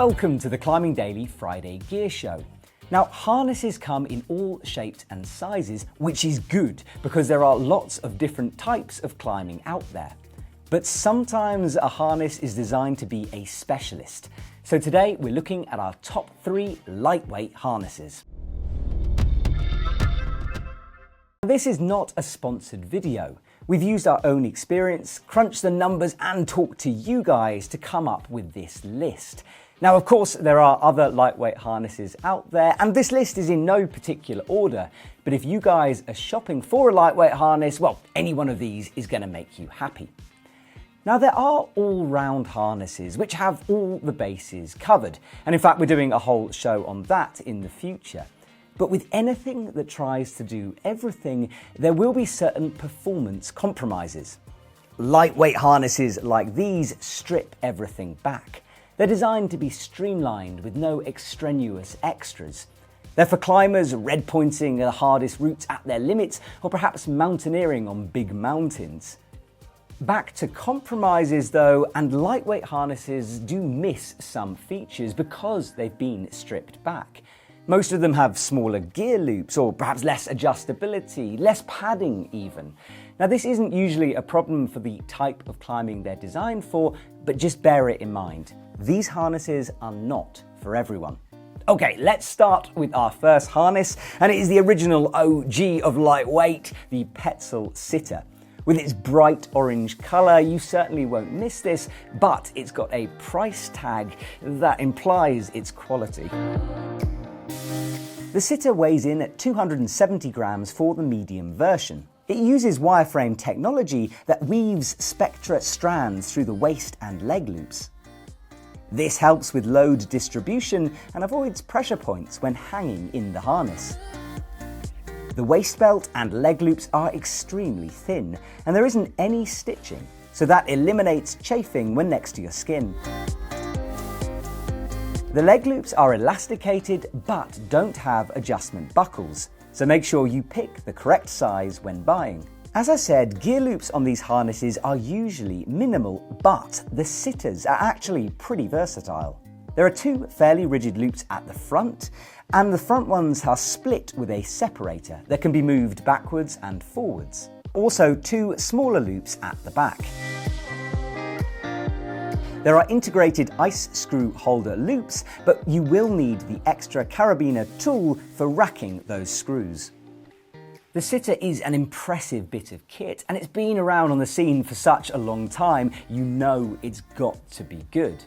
Welcome to the Climbing Daily Friday Gear Show. Now, harnesses come in all shapes and sizes, which is good because there are lots of different types of climbing out there. But sometimes a harness is designed to be a specialist. So today we're looking at our top 3 lightweight harnesses. This is not a sponsored video. We've used our own experience, crunched the numbers and talked to you guys to come up with this list. Now, of course, there are other lightweight harnesses out there, and this list is in no particular order. But if you guys are shopping for a lightweight harness, well, any one of these is going to make you happy. Now, there are all-round harnesses which have all the bases covered. And in fact, we're doing a whole show on that in the future. But with anything that tries to do everything, there will be certain performance compromises. Lightweight harnesses like these strip everything back. They're designed to be streamlined with no extraneous extras. They're for climbers red pointing the hardest routes at their limits, or perhaps mountaineering on big mountains. Back to compromises though, and lightweight harnesses do miss some features because they've been stripped back. Most of them have smaller gear loops, or perhaps less adjustability, less padding even. Now, this isn't usually a problem for the type of climbing they're designed for, but just bear it in mind. These harnesses are not for everyone. Okay, let's start with our first harness, and it is the original OG of lightweight, the Petzl Sitter. With its bright orange colour, you certainly won't miss this, but it's got a price tag that implies its quality. The Sitter weighs in at 270 grams for the medium version. It uses wireframe technology that weaves spectra strands through the waist and leg loops. This helps with load distribution and avoids pressure points when hanging in the harness. The waist belt and leg loops are extremely thin, and there isn't any stitching, so that eliminates chafing when next to your skin. The leg loops are elasticated but don't have adjustment buckles, so make sure you pick the correct size when buying. As I said, gear loops on these harnesses are usually minimal, but the Sitters are actually pretty versatile. There are 2 fairly rigid loops at the front, and the front ones are split with a separator that can be moved backwards and forwards. Also 2 smaller loops at the back. There are integrated ice screw holder loops, but you will need the extra carabiner tool for racking those screws. The Sitter is an impressive bit of kit, and it's been around on the scene for such a long time, you know it's got to be good.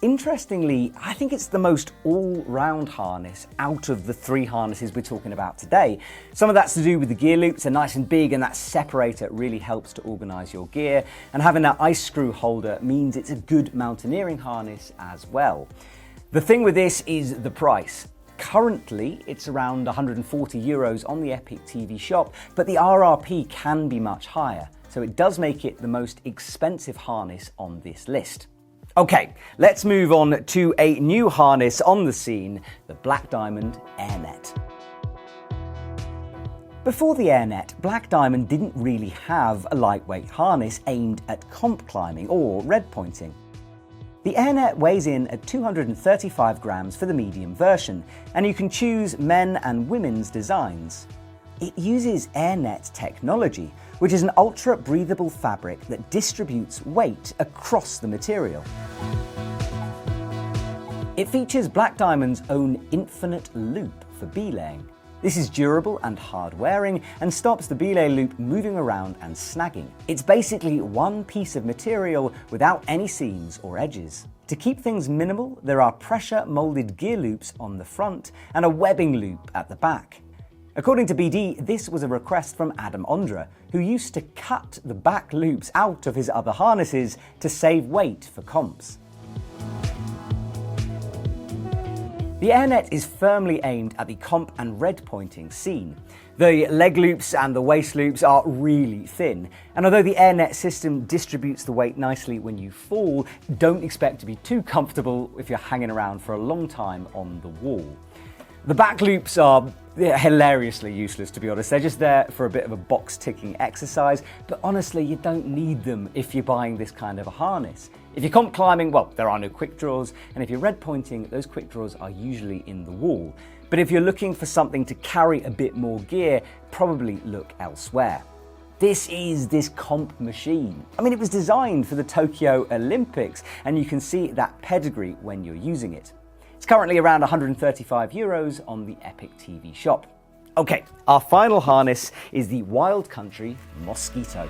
Interestingly, I think it's the most all-round harness out of the 3 harnesses we're talking about today. Some of that's to do with the gear loops, they're nice and big, and that separator really helps to organise your gear, and having that ice screw holder means it's a good mountaineering harness as well. The thing with this is the price. Currently, it's around 140 euros on the EpicTV shop, but the RRP can be much higher, so it does make it the most expensive harness on this list. Okay, let's move on to a new harness on the scene, the Black Diamond Airnet. Before the Airnet, Black Diamond didn't really have a lightweight harness aimed at comp climbing or red pointing. The Airnet weighs in at 235 grams for the medium version, and you can choose men and women's designs. It uses Airnet technology, which is an ultra-breathable fabric that distributes weight across the material. It features Black Diamond's own infinite loop for belaying. This is durable and hard-wearing and stops the belay loop moving around and snagging. It's basically one piece of material without any seams or edges. To keep things minimal, there are pressure-molded gear loops on the front and a webbing loop at the back. According to BD, this was a request from Adam Ondra, who used to cut the back loops out of his other harnesses to save weight for comps. The Airnet is firmly aimed at the comp and red pointing scene. The leg loops and the waist loops are really thin, and although the Airnet system distributes the weight nicely when you fall, don't expect to be too comfortable if you're hanging around for a long time on the wall. The back loops are hilariously useless, to be honest. They're just there for a bit of a box ticking exercise, but honestly, you don't need them if you're buying this kind of a harness. If you're comp climbing, well, there are no quick draws, and if you're red pointing, those quick draws are usually in the wall. But if you're looking for something to carry a bit more gear, probably look elsewhere. This is this comp machine. I mean, it was designed for the Tokyo Olympics, and you can see that pedigree when you're using it. It's currently around €135 on the EpicTV shop. Okay, our final harness is the Wild Country Mosquito.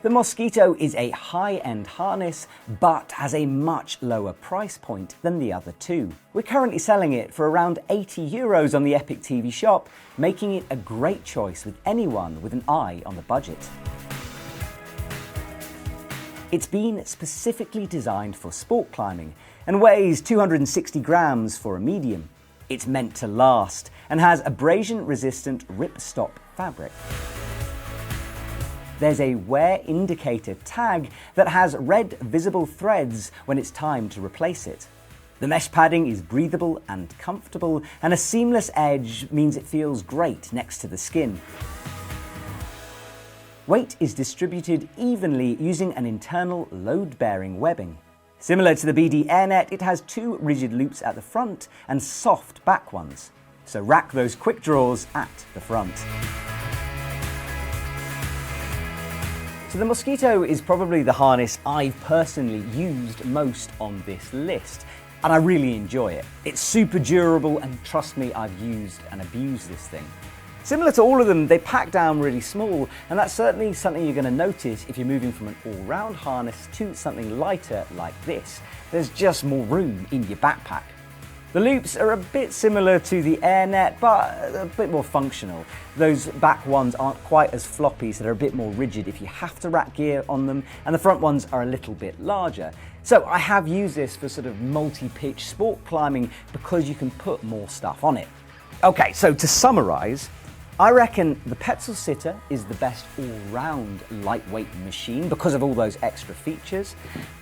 The Mosquito is a high-end harness, but has a much lower price point than the other two. We're currently selling it for around €80 on the EpicTV shop, making it a great choice with anyone with an eye on the budget. It's been specifically designed for sport climbing and weighs 260 grams for a medium. It's meant to last and has abrasion-resistant ripstop fabric. There's a wear indicator tag that has red visible threads when it's time to replace it. The mesh padding is breathable and comfortable, and a seamless edge means it feels great next to the skin. Weight is distributed evenly using an internal load-bearing webbing. Similar to the BD Airnet, it has two rigid loops at the front and soft back ones. So rack those quick draws at the front. So the Mosquito is probably the harness I've personally used most on this list, and I really enjoy it. It's super durable, and trust me, I've used and abused this thing. Similar to all of them, they pack down really small, and that's certainly something you're going to notice if you're moving from an all-round harness to something lighter like this. There's just more room in your backpack. The loops are a bit similar to the Airnet, but a bit more functional. Those back ones aren't quite as floppy, so they're a bit more rigid if you have to rack gear on them, and the front ones are a little bit larger. So I have used this for sort of multi-pitch sport climbing because you can put more stuff on it. Okay, so to summarize, I reckon the Petzl Sitter is the best all-round lightweight machine because of all those extra features.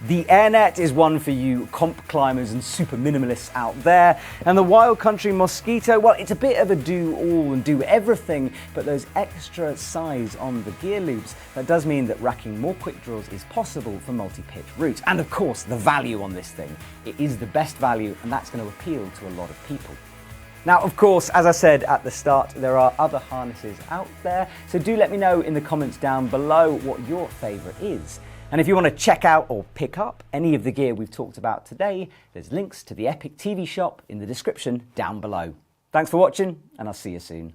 The Airnet is one for you comp climbers and super minimalists out there. And the Wild Country Mosquito, well, it's a bit of a do-all and do-everything, but those extra size on the gear loops, that does mean that racking more quick draws is possible for multi-pitch routes. And of course, the value on this thing. It is the best value, and that's going to appeal to a lot of people. Now, of course, as I said at the start, there are other harnesses out there, so do let me know in the comments down below what your favourite is. And if you want to check out or pick up any of the gear we've talked about today, there's links to the EpicTV shop in the description down below. Thanks for watching, and I'll see you soon.